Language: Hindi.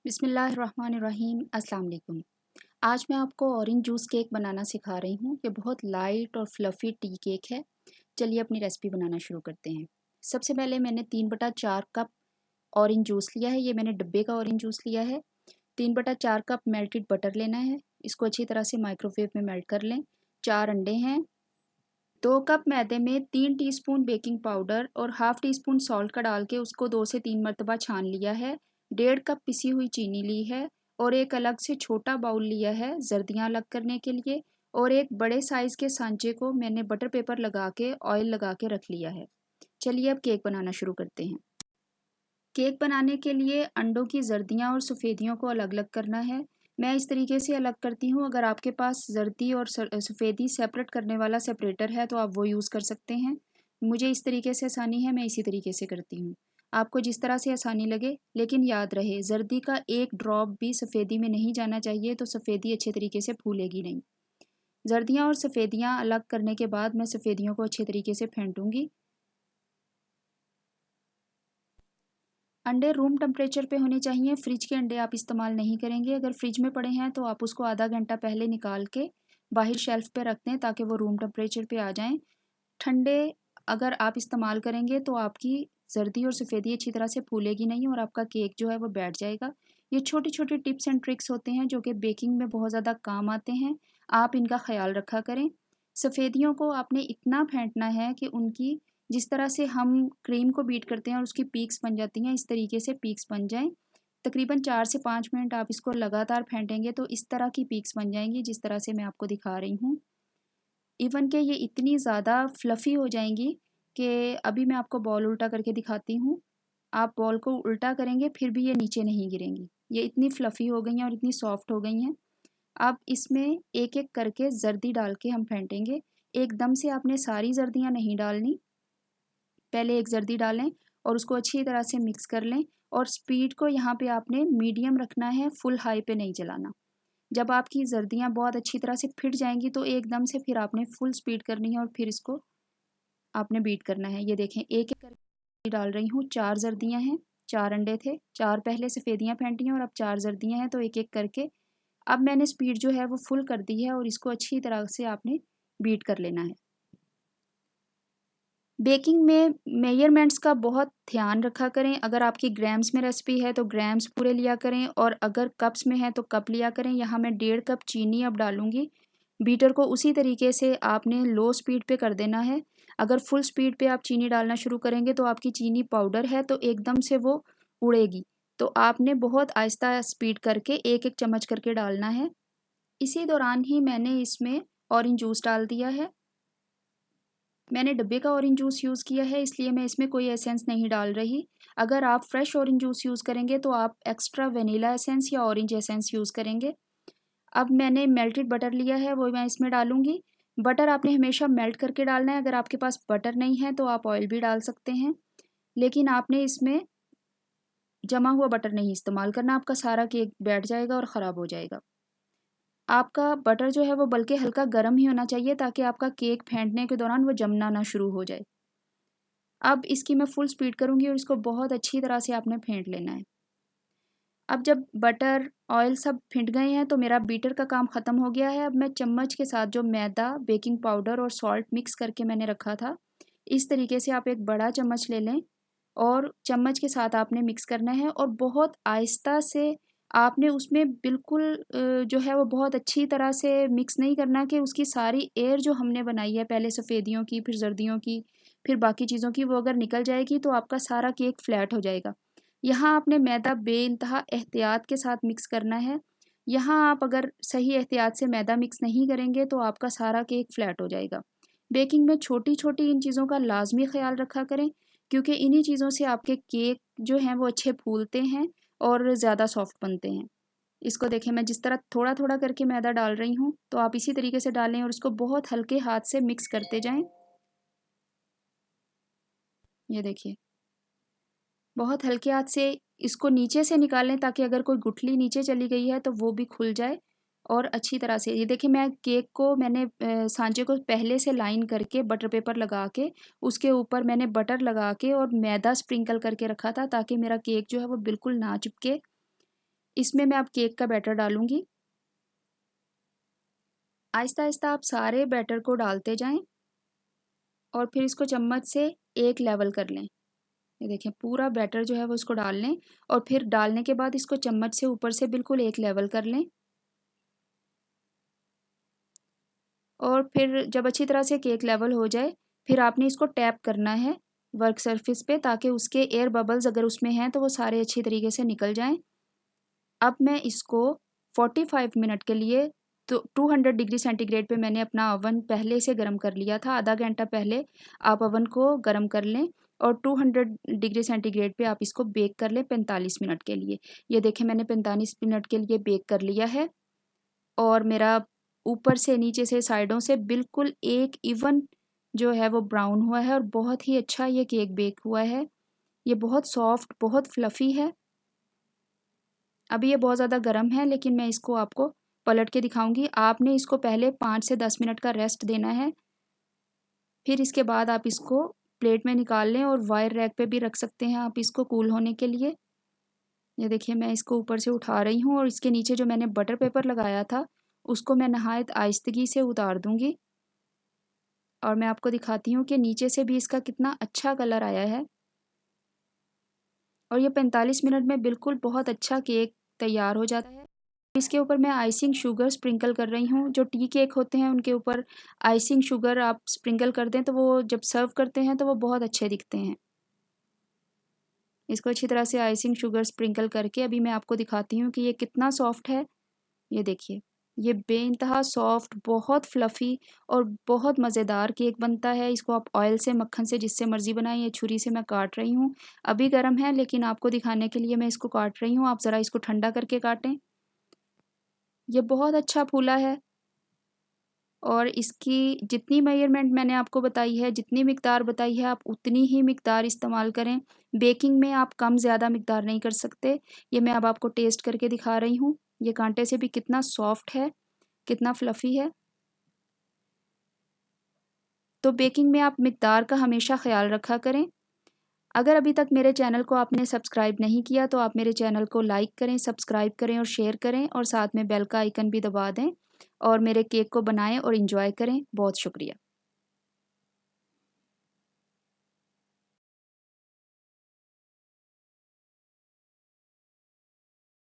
बिस्मिल्लाहिर्रहमानिर्रहीम अस्सलाम वालेकुम। आज मैं आपको ऑरेंज जूस केक बनाना सिखा रही हूँ। ये बहुत लाइट और फ्लफ़ी टी केक है। चलिए अपनी रेसिपी बनाना शुरू करते हैं। सबसे पहले मैंने 3/4 कप ऑरेंज जूस लिया है। ये मैंने डब्बे का ऑरेंज जूस लिया है। 3/4 कप मेल्टेड बटर लेना है। इसको अच्छी तरह से माइक्रोवेव में मेल्ट कर लें। 4 अंडे हैं। 2 कप मैदे में 3 टीस्पून बेकिंग पाउडर और हाफ़ टी स्पून सॉल्ट का डाल के उसको 2 से 3 मरतबा छान लिया है। 1.5 कप पिसी हुई चीनी ली है और एक अलग से छोटा बाउल लिया है जर्दियाँ अलग करने के लिए, और एक बड़े साइज़ के सांचे को मैंने बटर पेपर लगा के ऑयल लगा के रख लिया है। चलिए अब केक बनाना शुरू करते हैं। केक बनाने के लिए अंडों की जर्दियाँ और सफ़ेदियों को अलग अलग करना है। मैं इस तरीके से अलग करती हूँ। अगर आपके पास जर्दी और सफ़ेदी सेपरेट करने वाला सेपरेटर है तो आप वो यूज़ कर सकते हैं। मुझे इस तरीके से आसानी है, मैं इसी तरीके से करती हूँ। आपको जिस तरह से आसानी लगे, लेकिन याद रहे जर्दी का एक ड्रॉप भी सफ़ेदी में नहीं जाना चाहिए, तो सफ़ेदी अच्छे तरीके से फूलेगी नहीं। जर्दियाँ और सफ़ेदियाँ अलग करने के बाद मैं सफ़ेदियों को अच्छे तरीके से फेंटूँगी। अंडे रूम टेम्परेचर पे होने चाहिए। फ्रिज के अंडे आप इस्तेमाल नहीं करेंगे। अगर फ्रिज में पड़े हैं तो आप उसको आधा घंटा पहले निकाल के बाहर शेल्फ पे रख दें ताकि वो रूम टेम्परेचर पे आ जाएं। ठंडे अगर आप इस्तेमाल करेंगे तो आपकी जर्दी और सफ़ेदी अच्छी तरह से फूलेगी नहीं और आपका केक जो है वो बैठ जाएगा। ये छोटी छोटी टिप्स एंड ट्रिक्स होते हैं जो कि बेकिंग में बहुत ज़्यादा काम आते हैं। आप इनका ख्याल रखा करें। सफ़ेदियों को आपने इतना फेंटना है कि उनकी, जिस तरह से हम क्रीम को बीट करते हैं और उसकी पीक्स बन जाती हैं, इस तरीके से पीक्स बन जाएं। तकरीबन 4 से 5 मिनट आप इसको लगातार फेंटेंगे तो इस तरह की पीक्स बन जाएंगी जिस तरह से मैं आपको दिखा रही हूँ। इवन कि ये इतनी ज़्यादा फ्लफ़ी हो जाएंगी कि अभी मैं आपको बॉल उल्टा करके दिखाती हूँ। आप बॉल को उल्टा करेंगे फिर भी ये नीचे नहीं गिरेंगी। ये इतनी फ्लफ़ी हो गई हैं और इतनी सॉफ्ट हो गई हैं। अब इसमें एक एक करके जर्दी डाल के हम फेंटेंगे। एकदम से आपने सारी जर्दियाँ नहीं डालनी। पहले एक जर्दी डालें और उसको अच्छी तरह से मिक्स कर लें, और स्पीड को यहाँ पे आपने मीडियम रखना है, फुल हाई पे नहीं चलाना। जब आपकी जर्दियाँ बहुत अच्छी तरह से फिट जाएंगी तो एकदम से फिर आपने फुल स्पीड करनी है और फिर इसको आपने बीट करना है। ये देखें, एक एक करके डाल रही हूँ। 4 जर्दियाँ हैं, 4 अंडे थे, 4 पहले सफ़ेदियाँ फेंटी हैं और अब 4 जर्दियाँ हैं, तो एक एक करके अब मैंने स्पीड जो है वो फुल कर दी है और इसको अच्छी तरह से आपने बीट कर लेना है। बेकिंग में मेजरमेंट्स का बहुत ध्यान रखा करें। अगर आपकी ग्राम्स में रेसिपी है तो ग्राम्स पूरे लिया करें, और अगर कप्स में है तो कप लिया करें। यहाँ मैं 1.5 कप चीनी अब डालूंगी। बीटर को उसी तरीके से आपने लो स्पीड पे कर देना है। अगर फुल स्पीड पे आप चीनी डालना शुरू करेंगे तो आपकी चीनी पाउडर है तो एकदम से वो उड़ेगी। तो आपने बहुत आहिस्ता स्पीड करके एक एक चम्मच करके डालना है। इसी दौरान ही मैंने इसमें ऑरेंज जूस डाल दिया है। मैंने डब्बे का ऑरेंज जूस यूज़ किया है, इसलिए मैं इसमें कोई एसेंस नहीं डाल रही। अगर आप फ्रेश ऑरेंज जूस यूज़ करेंगे तो आप एक्स्ट्रा वनीला एसेंस या ऑरेंज एसेंस यूज़ करेंगे। अब मैंने मेल्टेड बटर लिया है, वो मैं इसमें डालूँगी। बटर आपने हमेशा मेल्ट करके डालना है। अगर आपके पास बटर नहीं है तो आप ऑयल भी डाल सकते हैं, लेकिन आपने इसमें जमा हुआ बटर नहीं इस्तेमाल करना। आपका सारा केक बैठ जाएगा और ख़राब हो जाएगा। आपका बटर जो है वो बल्कि हल्का गर्म ही होना चाहिए ताकि आपका केक फेंटने के दौरान वो जमना ना शुरू हो जाए। अब इसकी मैं फुल स्पीड करूँगी और इसको बहुत अच्छी तरह से आपने फेंट लेना है। अब जब बटर, ऑयल सब फिट गए हैं तो मेरा बीटर का काम ख़त्म हो गया है। अब मैं चम्मच के साथ जो मैदा, बेकिंग पाउडर और सॉल्ट मिक्स करके मैंने रखा था, इस तरीके से आप एक बड़ा चम्मच ले लें और चम्मच के साथ आपने मिक्स करना है, और बहुत आहिस्ता से आपने उसमें बिल्कुल जो है वो बहुत अच्छी तरह से मिक्स नहीं करना कि उसकी सारी एयर जो हमने बनाई है, पहले सफ़ेदियों की, फिर जर्दियों की, फिर बाकी चीज़ों की, वो अगर निकल जाएगी तो आपका सारा केक फ्लैट हो जाएगा। यहाँ आपने मैदा बेइंतहा एहतियात के साथ मिक्स करना है। यहाँ आप अगर सही एहतियात से मैदा मिक्स नहीं करेंगे तो आपका सारा केक फ्लैट हो जाएगा। बेकिंग में छोटी-छोटी इन चीज़ों का लाज़मी ख़्याल रखा करें, क्योंकि इन्हीं चीज़ों से आपके केक जो हैं वो अच्छे फूलते हैं और ज़्यादा सॉफ्ट बनते हैं। इसको देखें, मैं जिस तरह थोड़ा-थोड़ा करके मैदा डाल रही हूँ, तो आप इसी तरीके से डालें और इसको बहुत हल्के हाथ से मिक्स करते जाएँ। ये देखिए, बहुत हल्के हाथ से इसको नीचे से निकालें ताकि अगर कोई गुठली नीचे चली गई है तो वो भी खुल जाए, और अच्छी तरह से ये देखिए, मैं केक को मैंने सांचे को पहले से लाइन करके बटर पेपर लगा के उसके ऊपर मैंने बटर लगा के और मैदा स्प्रिंकल करके रखा था ताकि मेरा केक जो है वो बिल्कुल ना चिपके। इसमें मैं अब केक का बैटर डालूँगी। आहिस्ता-आहिस्ता आप सारे बैटर को डालते जाएँ और फिर इसको चम्मच से एक लेवल कर लें। ये देखें पूरा बैटर जो है वो इसको डाल लें और फिर डालने के बाद इसको चम्मच से ऊपर से बिल्कुल एक लेवल कर लें। और फिर जब अच्छी तरह से केक लेवल हो जाए, फिर आपने इसको टैप करना है वर्क सरफेस पे, ताकि उसके एयर बबल्स अगर उसमें हैं तो वो सारे अच्छी तरीके से निकल जाएँ। अब मैं इसको 45 मिनट के लिए तो 200 डिग्री सेंटीग्रेड पे मैंने अपना ओवन पहले से गर्म कर लिया था। आधा घंटा पहले आप ओवन को गर्म कर लें और 200 डिग्री सेंटीग्रेड पे आप इसको बेक कर लें 45 मिनट के लिए। ये देखें मैंने 45 मिनट के लिए बेक कर लिया है और मेरा ऊपर से नीचे से साइडों से बिल्कुल एक इवन जो है वो ब्राउन हुआ है और बहुत ही अच्छा ये केक बेक हुआ है। ये बहुत सॉफ्ट, बहुत फ्लफ़ी है। अभी ये बहुत ज़्यादा गर्म है, लेकिन मैं इसको आपको पलट के दिखाऊंगी। आपने इसको पहले 5 से 10 मिनट का रेस्ट देना है। फिर इसके बाद आप इसको प्लेट में निकाल लें और वायर रैक पे भी रख सकते हैं आप इसको कूल होने के लिए। ये देखिए मैं इसको ऊपर से उठा रही हूँ और इसके नीचे जो मैंने बटर पेपर लगाया था उसको मैं नहायत आहिस्तगी से उतार दूंगी और मैं आपको दिखाती हूँ कि नीचे से भी इसका कितना अच्छा कलर आया है। और ये 45 मिनट में बिल्कुल बहुत अच्छा केक तैयार हो जाता है। इसके ऊपर मैं आइसिंग शुगर स्प्रिंकल कर रही हूँ। जो टी केक होते हैं उनके ऊपर आइसिंग शुगर आप स्प्रिंकल कर दें तो वो जब सर्व करते हैं तो वो बहुत अच्छे दिखते हैं। इसको अच्छी तरह से आइसिंग शुगर स्प्रिंकल करके अभी मैं आपको दिखाती हूँ कि ये कितना सॉफ्ट है। ये देखिए, ये बेइंतहा सॉफ्ट, बहुत फ्लफ़ी और बहुत मज़ेदार केक बनता है। इसको आप ऑयल से, मक्खन से, जिससे मर्ज़ी बनाएँ। ये छुरी से मैं काट रही हूँ। अभी गर्म है लेकिन आपको दिखाने के लिए मैं इसको काट रही हूँ। आप ज़रा इसको ठंडा करके काटें। ये बहुत अच्छा फूला है और इसकी जितनी मेज़रमेंट मैंने आपको बताई है, जितनी मिक़दार बताई है, आप उतनी ही मिक़दार इस्तेमाल करें। बेकिंग में आप कम ज़्यादा मिक़दार नहीं कर सकते। ये मैं अब आपको टेस्ट करके दिखा रही हूँ। ये कांटे से भी कितना सॉफ्ट है, कितना फ्लफ़ी है। तो बेकिंग में आप मिक़दार का हमेशा ख़्याल रखा करें। अगर अभी तक मेरे चैनल को आपने सब्सक्राइब नहीं किया तो आप मेरे चैनल को लाइक करें, सब्सक्राइब करें और शेयर करें और साथ में बेल का आइकन भी दबा दें और मेरे केक को बनाएं और एंजॉय करें। बहुत शुक्रिया।